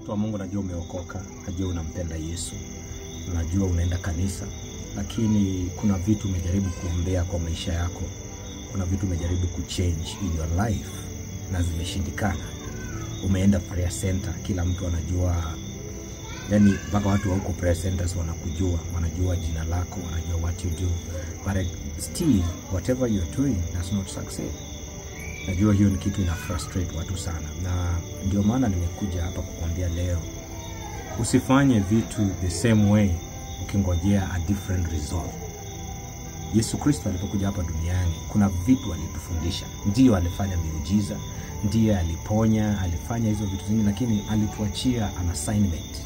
Mtu wa Mungu, najua umeokoka, najua unampenda Yesu, najua unaenda kanisa, lakini kuna vitu umejaribu kuombea kwa maisha yako. Kuna vitu umejaribu kuchange in your life na zimeshindikana. Umeenda prayer center, kila mtu anajua, yani mpaka watu wa huko prayer centers wanakujua, wanajua jina lako, wanajua what you do, but still whatever you're doing does not succeed. Najua hiyo ni kitu ina frustrate watu sana, na ndio maana nimekuja hapa kukwambia leo, usifanye vitu the same way ukingojea a different result. Yesu Kristo alipokuja hapa duniani, kuna vitu alitufundisha. Ndio alifanya miujiza, ndiye aliponya, alifanya hizo vitu zingine, lakini alituachia an assignment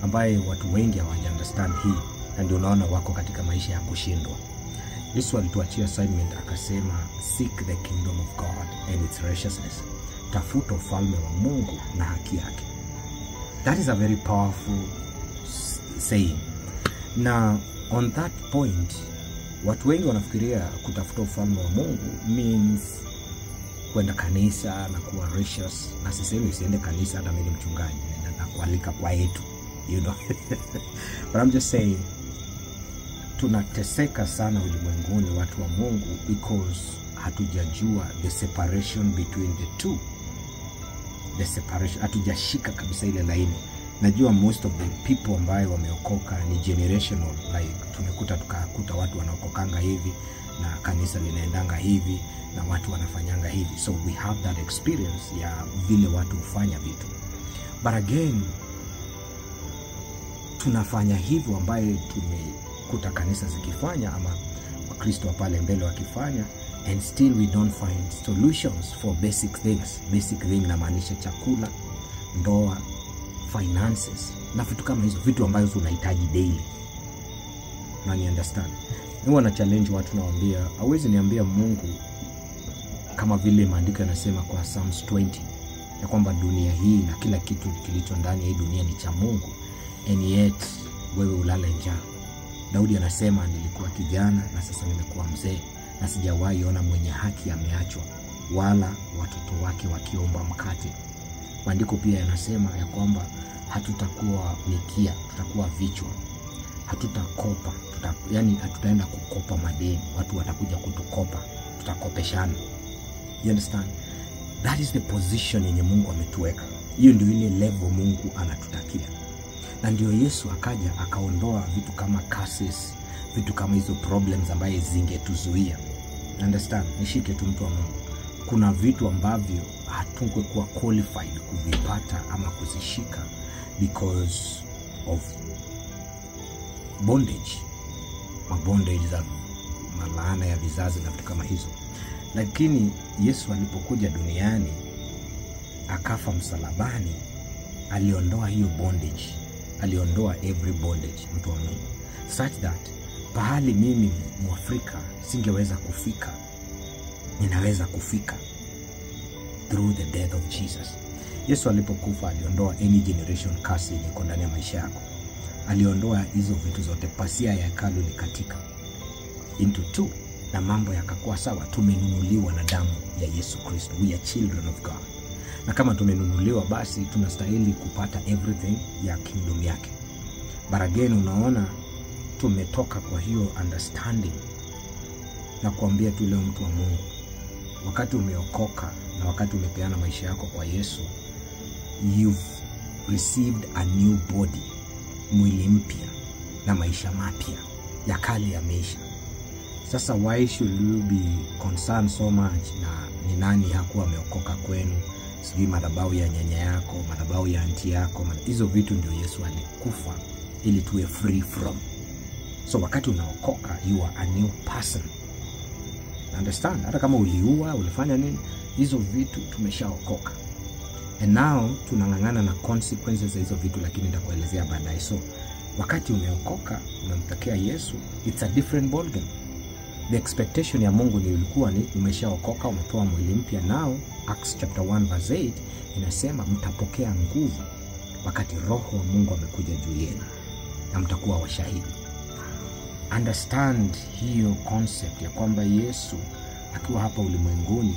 ambaye watu wengi hawajaunderstand hii, na ndio unaona wako katika maisha ya kushindwa. Yesu alituachia assignment, akasema seek the kingdom of God and its righteousness. Tafuta ufalme wa Mungu na haki yake. That is a very powerful saying. Now on that point, watu wengi wanafikiria kutafuta ufalme wa Mungu means kwenda kanisa na kuwa righteous. Na sisemi usiende kanisa, hata mimi ni mchungaji na kualika kwa yetu, you know. But I'm just saying, tunateseka sana ulimwenguni watu wa Mungu because hatujajua the separation between the two. The separation, hatujashika kabisa ile laini. Najua most of the people ambayo wameokoka ni generational, like tukakuta watu wanaokokanga hivi na kanisa linaendanga hivi na watu wanafanyanga hivi, so we have that experience ya vile watu hufanya vitu. But again, tunafanya hivyo ambaye tumekuta kanisa zikifanya ama Wakristo pale mbele wakifanya, and still we don't find solutions for basic things. Basic thing na maanisha chakula, ndoa, finances na vitu kama hizo, vitu ambazo unahitaji daily. Na ni understand. Huwa na challenge watu, nawaambia hawezi niambia Mungu kama vile maandiko yanasema kwa Psalms 20 ya kwamba dunia hii na kila kitu kilicho ndani ya hii dunia ni cha Mungu, and yet wewe ulale njaa. Daudi anasema nilikuwa kijana na sasa nimekuwa mzee, na sijawahi ona mwenye haki ameachwa wala watoto wake wakiomba mkate. Maandiko pia yanasema ya kwamba hatutakuwa mikia, tutakuwa vichwa. Hatutakopa, yani hatutaenda kukopa madeni, watu watakuja kutukopa, tutakopeshana. You understand? That is the position yenye Mungu ametuweka. Hiyo ndio ile level Mungu anatutakia. Na ndio Yesu akaja akaondoa vitu kama curses, vitu kama hizo problems ambaye zingetuzuia. Understand? Nishike tu mtu wa Mungu. Kuna vitu ambavyo hatungekuwa qualified kuvipata ama kuzishika because of bondage. Mabondage za malaana ya vizazi na vitu kama hizo. Lakini Yesu alipokuja duniani akafa msalabani, aliondoa hiyo bondage. Aliondoa every bondage, mtu wa Mungu. Such that pahali mimi Mwafrika singeweza kufika, ninaweza kufika through the death of Jesus. Yesu alipokufa aliondoa any generation curse yenye iko ndani ya maisha yako. Aliondoa hizo vitu zote, pasia ya hekalu likatika into two, na mambo yakakuwa sawa. Tumenunuliwa na damu ya Yesu Kristo. We are children of God. Na kama tumenunuliwa, basi tunastahili kupata everything ya kingdom yake. But again, unaona tumetoka kwa hiyo understanding. Na kuambia tu leo mtu wa Mungu, wakati umeokoka na wakati umepeana maisha yako kwa Yesu, you've received a new body, mwili mpya na maisha mapya, ya kale yameisha. Sasa why should you be concerned so much na ni nani hakuwa ameokoka kwenu? Sijui madhabahu ya nyanya yako, madhabahu ya aunti yako. Hizo vitu ndio Yesu alikufa ili tuwe free from. So wakati unaokoka, you are a new person. Understand? Hata kama uliua, ulifanya nini, hizo vitu tumeshaokoka. And now tunang'ang'ana na consequences za hizo vitu, lakini nitakuelezea baadaye. So wakati umeokoka, umempokea Yesu, it's a different ballgame. The expectation ya Mungu ni ilikuwa ni umeshaokoka, umepewa mwili mpya. Now Acts chapter 1 verse 8 inasema mtapokea nguvu wakati Roho wa Mungu amekuja juu yenu, na mtakuwa washahidi. Understand hiyo concept ya kwamba Yesu akiwa hapa ulimwenguni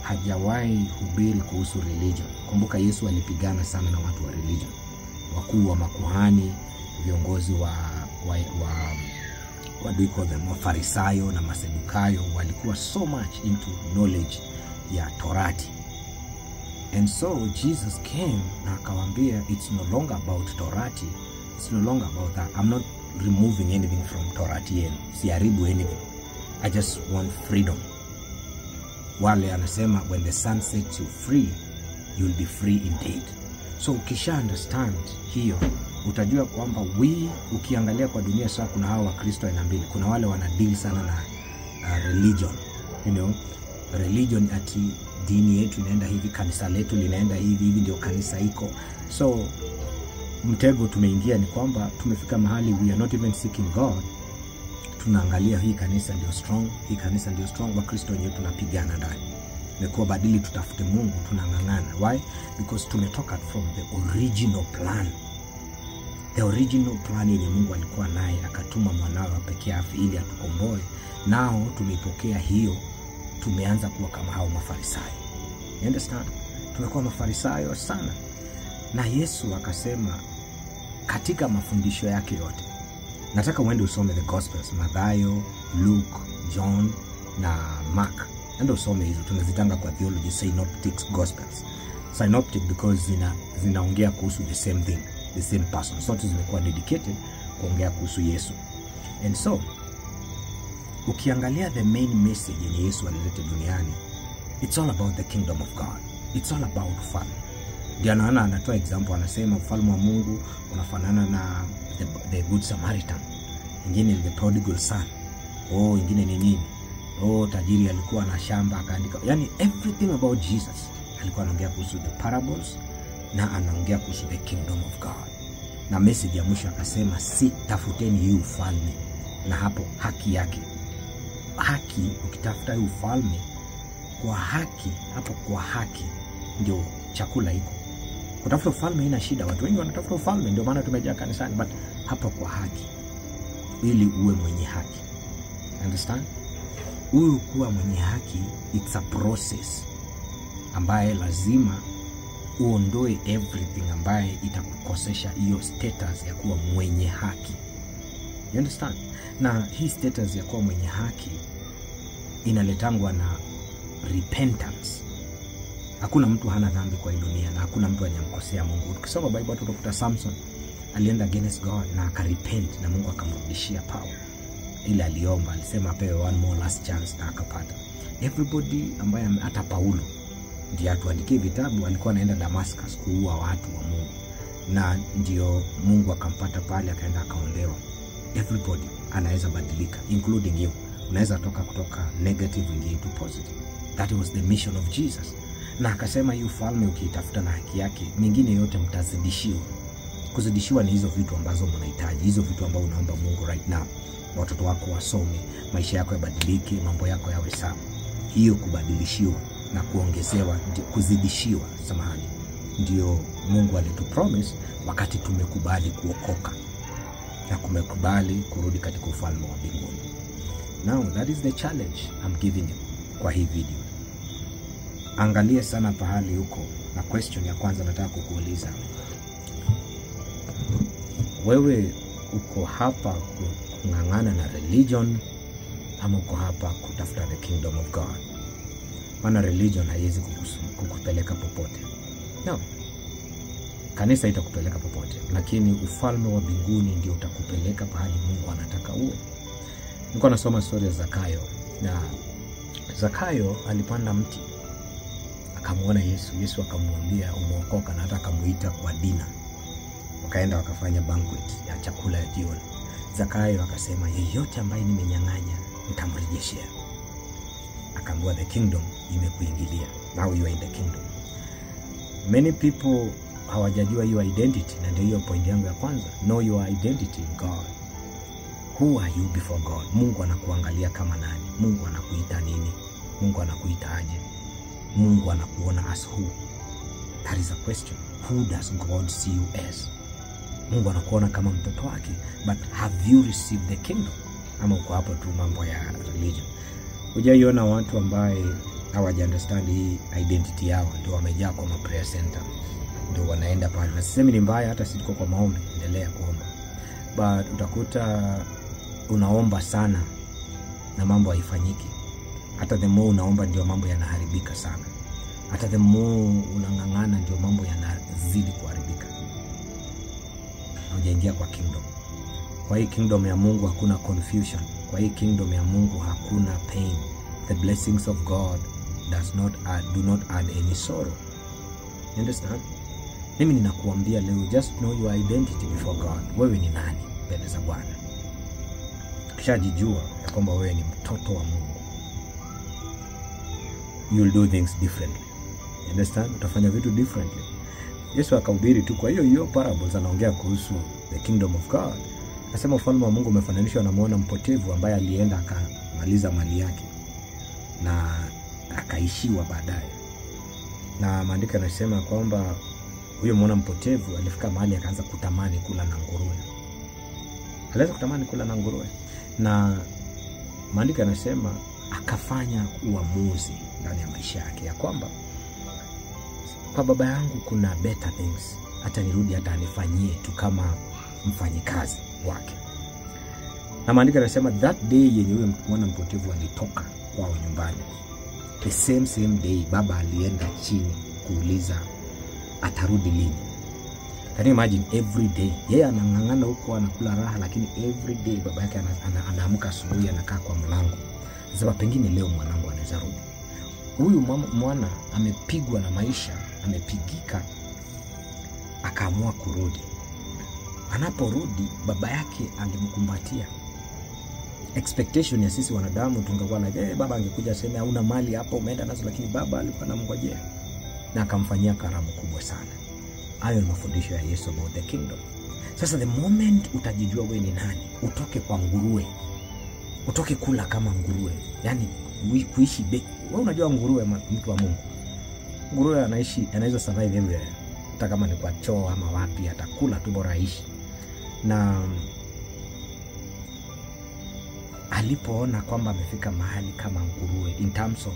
hajawahi hubiri kuhusu religion. Kumbuka Yesu alipigana sana na watu wa religion, wakuu wa makuhani, viongozi what do you call them, Mafarisayo na Masadukayo, walikuwa so much into knowledge ya Torati. And so Jesus came na akawaambia, it's no longer about Torati, it's no longer about that. I'm not removing anything from Torati yenu, siharibu anything. I just want freedom. Wale anasema, when the sun sets you free, you'll be free indeed. So ukisha understand hiyo, utajua kwamba ukiangalia kwa dunia sasa, kuna hawa Wakristo aina mbili. Kuna wale wana deal sana na religion, religion, ati dini yetu inaenda hivi, kanisa letu linaenda hivi ndio kanisa iko. So mtego tumeingia ni kwamba tumefika mahali we are not even seeking God. Tunaangalia hii kanisa ndio strong, hii kanisa ndio strong. Wakristo wenyewe tunapigana ndani. Nimekuwa badili tutafute Mungu, tunangangana. Why? Because tumetoka from the original plan. The original plan yenye Mungu alikuwa naye, akatuma mwanawe pekee yake ili atukomboe. Nao tumepokea hiyo, tumeanza kuwa kama hao Mafarisayo. You understand? Tumekuwa Mafarisayo sana. Na Yesu akasema katika mafundisho yake yote, nataka uende usome the Gospels, Mathayo, Luke, John na Mark. Enda usome hizo, tunazitanga kwa theology synoptic Gospels. Synoptic because zinaongea kuhusu the same thing, the same person. Sote zimekuwa dedicated kuongea kuhusu Yesu. And so ukiangalia the main message yenye Yesu alileta duniani, it's all about the kingdom of God. It's all about ufalme. Ndio anatoa example, anasema ufalme wa Mungu unafanana na the good Samaritan. Ingine ni the prodigal son. Ingine ni nini? Tajiri alikuwa na shamba akaandika. Yani everything about Jesus alikuwa anaongea kuhusu the parables na anaongea kuhusu the kingdom of God. Na message ya mwisho akasema, tafuteni hii ufalme na hapo haki yake. Haki, ukitafuta hii ufalme kwa haki, hapo kwa haki ndio chakula iko. Kutafuta ufalme ina shida, watu wengi wanatafuta ufalme, ndio maana tumejaa kanisani, but hapa kwa haki, ili uwe mwenye haki. Understand? Huyu kuwa mwenye haki, it's a process ambaye lazima uondoe everything ambaye itakukosesha hiyo status ya kuwa mwenye haki. You understand? Na hii status ya kuwa mwenye haki inaletangwa na repentance. Hakuna mtu hana dhambi kwa hii dunia na hakuna mtu anyamkosea Mungu. Ukisoma Bible utakuta Samson alienda against God na akarepent na Mungu akamrudishia power. Ile aliomba, alisema apewe one more last chance na akapata. Everybody ambaye hata Paulo ndiye atuandikie vitabu, alikuwa anaenda Damascus kuua watu wa Mungu. Na ndio Mungu akampata pale, akaenda akaondolewa. Everybody anaweza badilika, including you. Unaweza kutoka negative into positive. That was the mission of Jesus. Na akasema hii ufalme ukiitafuta na haki yake, mengine yote mtazidishiwa. Kuzidishiwa ni hizo vitu ambazo mnahitaji, hizo vitu ambazo unaomba Mungu right now. Watoto wako wasome, maisha yako yabadilike, mambo yako yawe sawa. Hiyo kubadilishiwa na kuongezewa, kuzidishiwa, samahani, ndio Mungu alitupromise wakati tumekubali kuokoka na kumekubali kurudi katika ufalme wa mbinguni. Now that is the challenge I'm giving you kwa hii video. Angalia sana pahali huko, na question ya kwanza nataka kukuuliza, wewe uko hapa kung'ang'ana na religion ama uko hapa kutafuta the kingdom of God? Maana religion haiwezi kukupeleka popote. No. Kanisa itakupeleka popote, lakini ufalme wa mbinguni ndio utakupeleka pahali Mungu anataka uwe. Nilikuwa nasoma story ya Zakayo, na Zakayo alipanda mti akamuona Yesu. Yesu akamwambia umeokoka, na hata akamuita kwa dina. Wakaenda wakafanya banquet ya chakula ya jioni. Zakayo akasema, yeyote ambaye nimenyang'anya nitamrejeshea. Akaambiwa the kingdom imekuingilia. Now you are in the kingdom. Many people hawajajua your identity, na ndio hiyo point yangu ya kwanza. Know your identity in God. Who are you before God? Mungu anakuangalia kama nani? Mungu anakuita nini? Mungu anakuita aje? Mungu anakuona as who? That is a question. Who does God see you as? Mungu anakuona kama mtoto wake, but have you received the kingdom? Ama uko hapo tu mambo ya religion? Hujaiona watu ambaye hawaja understand hii identity yao, ndio wamejaa kwa prayer center, ndio wanaenda pale. Na sisemi ni mbaya, hata siko kwa maombi, endelea kuomba, but utakuta unaomba sana na mambo haifanyiki. Hata the more unaomba ndio mambo yanaharibika sana. Hata the more unang'ang'ana ndio mambo yanazidi kuharibika. Hujaingia kwa kingdom. Kwa hii kingdom ya Mungu hakuna confusion. Kwa hii kingdom ya Mungu hakuna pain. The blessings of God do not add any sorrow. You understand? Mimi ninakuambia leo, just know your identity before God. Wewe ni nani mbele za Bwana? Ukishajijua ya kwamba wewe ni mtoto wa Mungu, you will do things differently. You understand? Utafanya vitu differently. Yesu akahubiri tu kwa hiyo parables, anaongea kuhusu the kingdom of God. Anasema ufalme wa Mungu umefananishwa na mwana mpotevu ambaye alienda akamaliza mali yake na akaishiwa baadaye. Na maandiko yanasema kwamba huyo mwana mpotevu alifika mahali akaanza kutamani kula na nguruwe. Alianza kutamani kula na nguruwe. Na maandiko yanasema akafanya uamuzi ndani ya maisha yake ya kwamba kwa baba yangu kuna better things, hata nirudi hata anifanyie tu kama mfanyikazi wake. Na maandiko yanasema that day yenye huyo mwana mpotevu alitoka kwao nyumbani, the same day baba alienda chini kuuliza atarudi lini. Can you imagine? Every day yeye anang'ang'ana huko anakula raha, lakini every day baba yake anaamka asubuhi anakaa kwa mlango. Sasa pengine leo mwanangu anaweza rudi. Huyu mwana amepigwa na maisha, amepigika, akaamua kurudi. Anaporudi baba yake angemkumbatia. Expectation ya sisi wanadamu tungekuwa like, baba angekuja aseme hauna mali hapo umeenda nazo, lakini baba alikuwa anamngojea na akamfanyia karamu kubwa sana. Hayo ni mafundisho ya Yesu about the kingdom. Sasa the moment utajijua wewe ni nani, utoke kwa nguruwe, utoke kula kama nguruwe, yani kuishi wewe unajua nguruwe, mtu wa Mungu, nguruwe anaweza survive everywhere, hata kama ni kwa choo ama wapi, atakula tu bora aishi. Na alipoona kwamba amefika mahali kama nguruwe in terms of,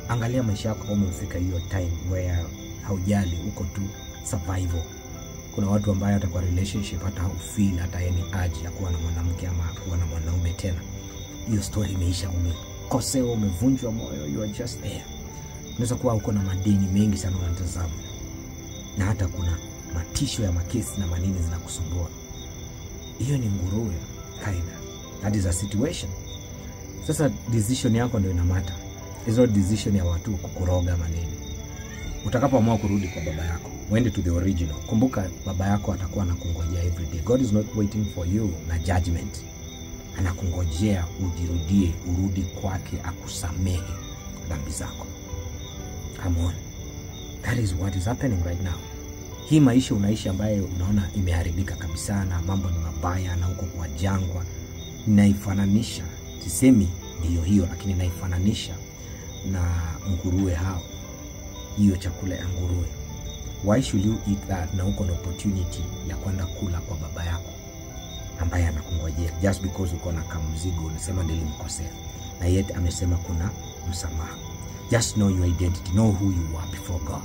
angalia maisha yako kama umefika hiyo time where haujali, uko tu survival. Kuna watu ambao hata kwa relationship hata ufeel hata any urge ya kuwa na mwanamke ama kuwa na mwanaume tena. Hiyo story imeisha, umekosewa, umevunjwa moyo, you are just there. Unaweza kuwa uko na madeni mengi sana unatazama, na hata kuna matisho ya makesi na manini zinakusumbua. Hiyo ni nguruwe kinda. That is a situation. Sasa decision yako ndio inamata. It's not decision ya watu kukuroga manini. Utakapoamua kurudi kwa baba yako, uende to the original. Kumbuka baba yako atakuwa anakungojea every day. God is not waiting for you na judgment. Anakungojea ujirudie, urudi kwake akusamehe dhambi zako. Come on. That is what is happening right now. Hii maisha unaishi ambayo unaona imeharibika kabisa na mambo ni mabaya na uko kwa jangwa, naifananisha, sisemi ndiyo hiyo, lakini naifananisha na nguruwe hao. Hiyo chakula ya nguruwe. Why should you eat that na uko na opportunity ya kwenda kula kwa baba yako ambaye anakungojea, just because uko na kamzigo unasema nilimkosea, na yet amesema kuna msamaha. Just know your identity, know who you are before God.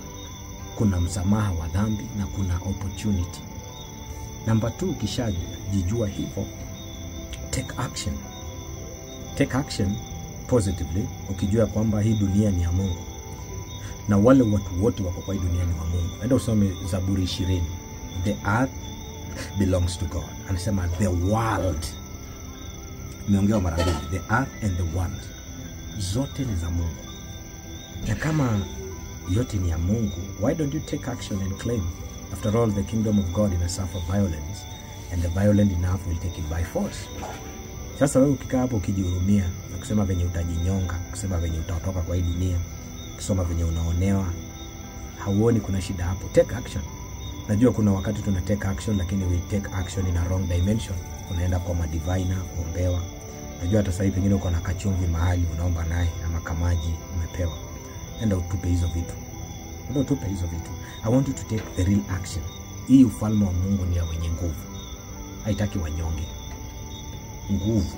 Kuna msamaha wa dhambi na kuna opportunity. Number 2, ukishajijua hivyo, take action. Take action positively, ukijua kwamba hii dunia ni ya Mungu na wale watu wote wako kwa hii dunia ni wa Mungu. Enda usome Zaburi 20. The earth belongs to God. Anasema the world. Nimeongea mara mbili, the earth and the world. Zote ni za Mungu. Na kama yote ni ya Mungu, why don't you take action and claim? After all, the kingdom of God is a suffer violence, and the violent enough will take it by force. Sasa wewe ukikaa hapo ukijihurumia na kusema venye utajinyonga, kusema venye utatoka kwa hii dunia, kusoma venye unaonewa, hauoni kuna shida hapo. Take action. Najua kuna wakati tuna take action, lakini we take action in a wrong dimension. Unaenda kwa madiviner kuombewa. Najua hata sasa pengine uko na kachumvi mahali unaomba naye ama kamaji umepewa. Enda utupe hizo vitu. Enda utupe hizo vitu. I want you to take the real action. Hii ufalme wa Mungu ni ya wenye nguvu. Haitaki wanyonge. Nguvu.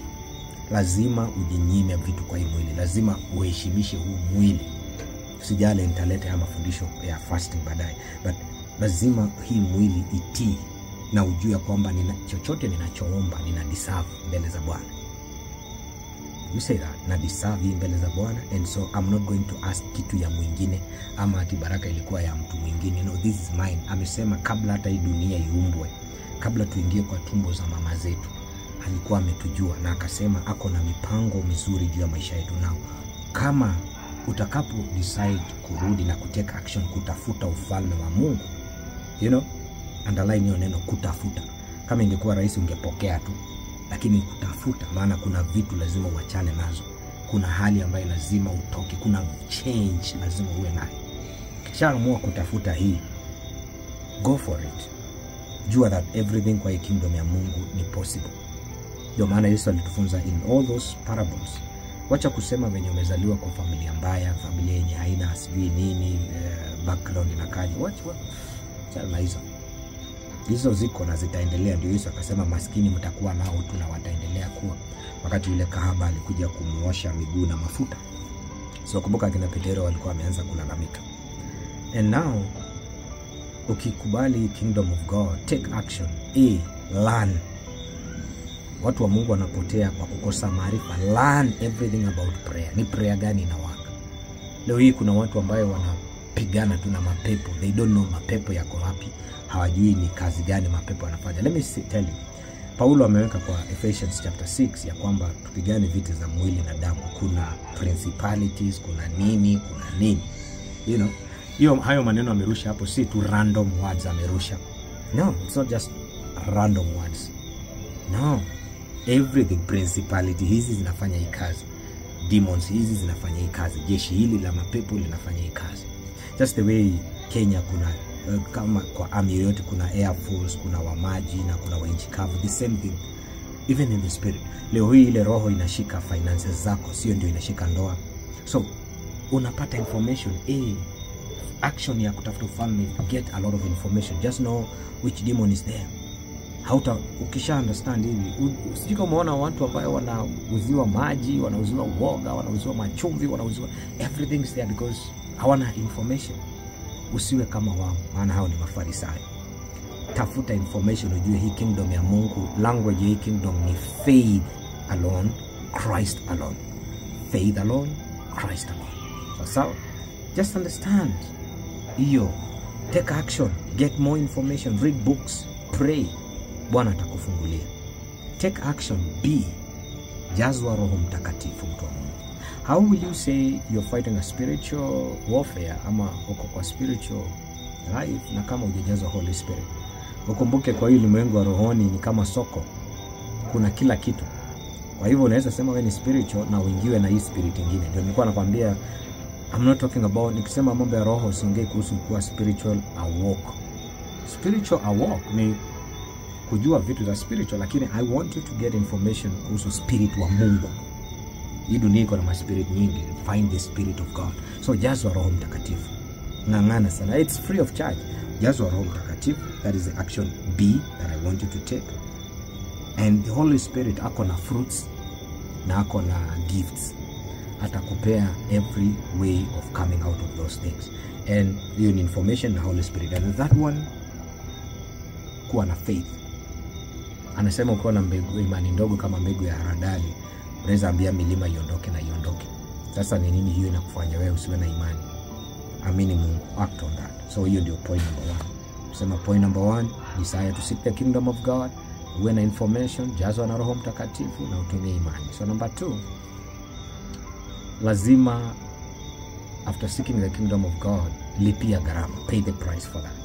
Lazima ujinyime vitu kwa hii mwili. Lazima uheshimishe huu mwili. Sijale nitaleta mafundisho ya fasting baadaye, but lazima hii mwili itii na ujue kwamba chochote ninachoomba nina deserve mbele za Bwana. You say that, na deserve hii mbele za Bwana, and so I'm not going to ask kitu ya mwingine ama ati baraka ilikuwa ya mtu mwingine. No, this is mine. Amesema kabla hata hii dunia iumbwe, kabla tuingie kwa tumbo za mama zetu, alikuwa ametujua na akasema ako na mipango mizuri juu ya maisha yetu. Nao kama utakapo decide kurudi na kuteka action kutafuta ufalme wa Mungu, underline hiyo neno kutafuta. Kama ingekuwa rahisi ungepokea tu, lakini kutafuta, maana kuna vitu lazima uachane nazo. Kuna hali ambayo lazima utoke, kuna change lazima uwe nayo. Kisha amua kutafuta hii, go for it. Jua that everything kwa kingdom ya Mungu ni possible. Ndio maana Yesu alitufunza in all those parables. Wacha kusema venye umezaliwa kwa familia mbaya, familia yenye haina sijui nini, background inakaje. Chana hizo ziko na zitaendelea. Ndio Yesu akasema maskini mtakuwa nao tu na wataendelea kuwa. Wakati yule kahaba alikuja kumuosha miguu na mafuta, so kumbuka kina Petero walikuwa wameanza kulalamika. And now ukikubali kingdom of God, take action. Learn. Watu wa Mungu wanapotea kwa kukosa maarifa. Learn everything about prayer. Ni prayer gani inawaka? Leo hii kuna watu ambao wanapigana tu na mapepo. They don't know mapepo yako wapi. Hawajui ni kazi gani mapepo yanafanya. Let me tell you. Paulo ameweka kwa Ephesians chapter 6 ya kwamba tupigane vita za mwili na damu. Kuna principalities, kuna nini. Hayo maneno amerusha hapo, si tu random words amerusha. No, it's not just random words. No, everything. Principality hizi zinafanya hii kazi, demons hizi zinafanya hii kazi, jeshi hili la mapepo linafanya hii kazi. Just the way Kenya kuna kama kwa army yote kuna air force, kuna wa maji na kuna wa nchi kavu, the same thing even in the spirit. Leo hii ile roho inashika finances zako, sio ndio inashika ndoa. So unapata information, action ya kutafuta ufalme, get a lot of information, just know which demon is there. Ukisha understand hivi, usijiko umeona watu ambao wanauziwa maji, wanauziwa uoga, wanauziwa machumvi, wanauziwa everything is there because hawana information. Usiwe kama wao, maana hao ni mafarisayo. Tafuta information, ujue hii kingdom ya Mungu. Language hii kingdom ni faith alone, Christ alone. Faith alone, Christ alone. So just understand hiyo, take action, get more information, read books, pray. Bwana atakufungulia. Take action, be jazwa Roho Mtakatifu, mtu wa Mungu. How will you say you're fighting a spiritual warfare ama uko kwa spiritual life na kama hujajazwa Holy Spirit? Ukumbuke kwa hili ulimwengu wa rohoni ni kama soko. Kuna kila kitu. Kwa hivyo unaweza sema wewe ni spiritual na uingiwe na hii spirit nyingine. Ndio nilikuwa nakwambia I'm not talking about, nikisema mambo ya roho siongei kuhusu kuwa spiritual awake. Spiritual awake ni kujua vitu za spiritual, lakini I want you to get information kuhusu spirit wa Mungu. Hii dunia iko na maspirit nyingi. Find the spirit of God. So jazwa Roho Mtakatifu. Ngangana sana. It's free of charge. Jazwa Roho Mtakatifu. That is the action B that I want you to take. And the Holy Spirit ako na fruits na ako na gifts. Atakupea every way of coming out of those things. And you need information na Holy Spirit. And that one, kuwa na faith. Anasema ukiwa na mbegu, imani ndogo kama mbegu ya haradali, unaweza ambia milima iondoke na iondoke. Sasa ni nini hiyo inakufanya wewe usiwe na imani? Amini Mungu, act on that. So hiyo ndio point number 1. Tusema point number 1, desire to seek the kingdom of God, uwe na information, jazwa na Roho Mtakatifu na utumie imani. So number 2, lazima after seeking the kingdom of God, lipia gharama, pay the price for that.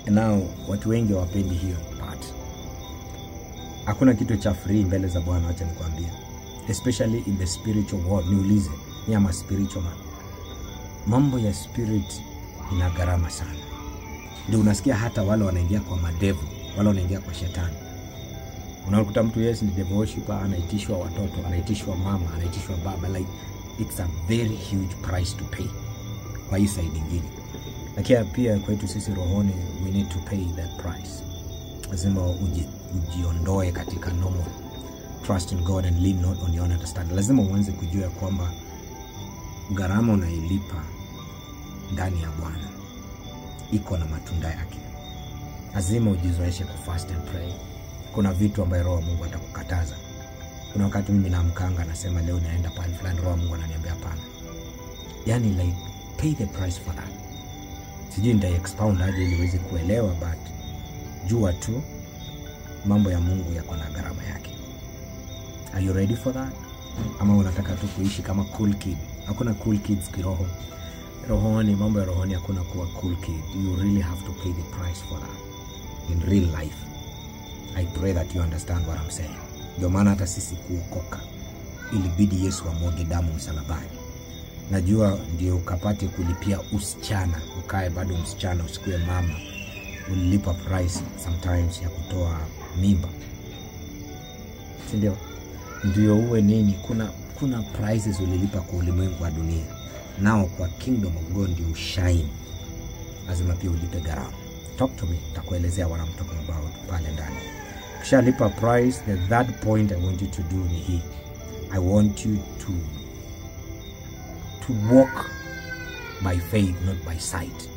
And now watu wengi wapendi hiyo part. Hakuna kitu cha free mbele za Bwana, acha nikwambie. Especially in the spiritual world. Niulize, ni ama spiritual man. Mambo ya spirit ina gharama sana. Ndio unasikia hata wale wanaingia kwa madevu, wale wanaingia kwa shetani. Unakuta mtu yes ni devil worshiper, anaitishwa watoto, anaitishwa mama, anaitishwa baba, like it's a very huge price to pay. Kwa hii side nyingine. Lakini pia kwetu sisi rohoni, we need to pay that price. Lazima ujiondoe katika normal trust in God and lean not on your own understanding. Lazima uanze kujua kwamba gharama unailipa ndani ya Bwana iko na matunda yake. Lazima ujizoeshe ku fast and pray. Kuna vitu ambayo Roho Mungu atakukataza. Kuna wakati mimi naamkanga nasema leo naenda pale fulani, Roho Mungu ananiambia hapana. Yani like pay the price for that. Sijui nita expound aje ili uweze kuelewa, but jua tu mambo ya Mungu yako na gharama yake. Are you ready for that? Ama unataka tu kuishi kama cool kid? Hakuna cool kids kiroho. Rohoni, mambo ya rohoni hakuna kuwa cool kid. You really have to pay the price for that in real life. I pray that you understand what I'm saying. Ndio maana hata sisi kuokoka ilibidi Yesu amwage damu msalabani. Najua ndio ukapate kulipia usichana, ukae bado msichana, usikue mama. Ulilipa price sometimes ya kutoa mimba. Ndio uwe nini, kuna prices ulilipa kwa ulimwengu wa dunia. Nao kwa kingdom of God ndio shine. Lazima pia ulipe gharama. Talk to me, nitakuelezea what I'm talking about pale ndani. Kisha lipa price. The third point I want you to do ni hii. I want you to walk by faith, not by sight.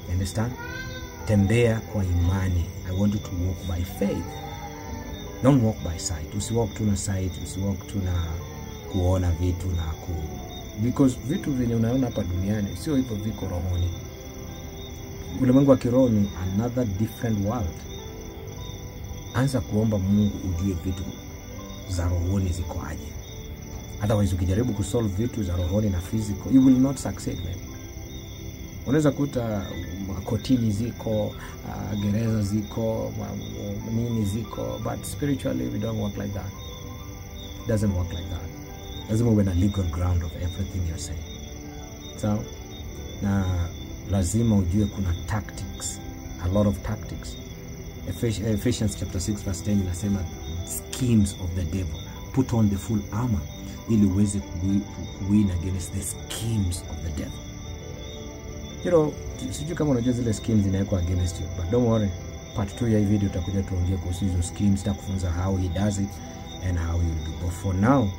You understand? Tembea kwa imani. I want you to walk by faith. Don't walk by sight. Usiwalk tu na sight, usiwalk tu na kuona vitu na because vitu vyenye unaona hapa duniani sio hivyo viko rohoni. Ulimwengu wa kiroho ni another different world. Anza kuomba Mungu ujue vitu za rohoni ziko aje. Otherwise ukijaribu kusolve vitu za rohoni na physical, you will not succeed, man. Unaweza kuta kotini ziko, gereza ziko, nini ziko, but spiritually we don't work like that. It doesn't work like that. Lazima uwe na legal ground of everything you're saying. So, na lazima ujue kuna tactics, a lot of tactics. Ephesians chapter 6 verse 10 inasema schemes of the devil. Put on the full armor ili uweze win against the schemes of the devil. You know, sijui kama unajua zile schemes zinawekwa against you, but don't worry. Part 2 ya hii video tutakuja tuongee kuhusu hizo schemes, tutakufunza how he does it and how you will be. But for now,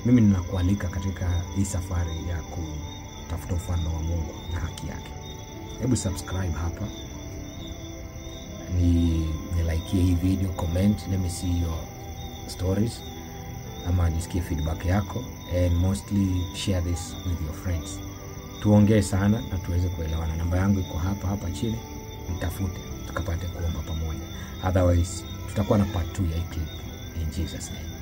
mimi ninakualika katika hii safari ya kutafuta ufalme wa Mungu na haki yake. Hebu subscribe hapa. Ni like hii video, comment, let me see your stories. Ama nisikie feedback yako, and mostly share this with your friends. Tuongee sana na tuweze kuelewana. Namba yangu iko hapa chini. Nitafute tukapate kuomba pamoja. Otherwise tutakuwa na part 2 ya hii clip. In Jesus name.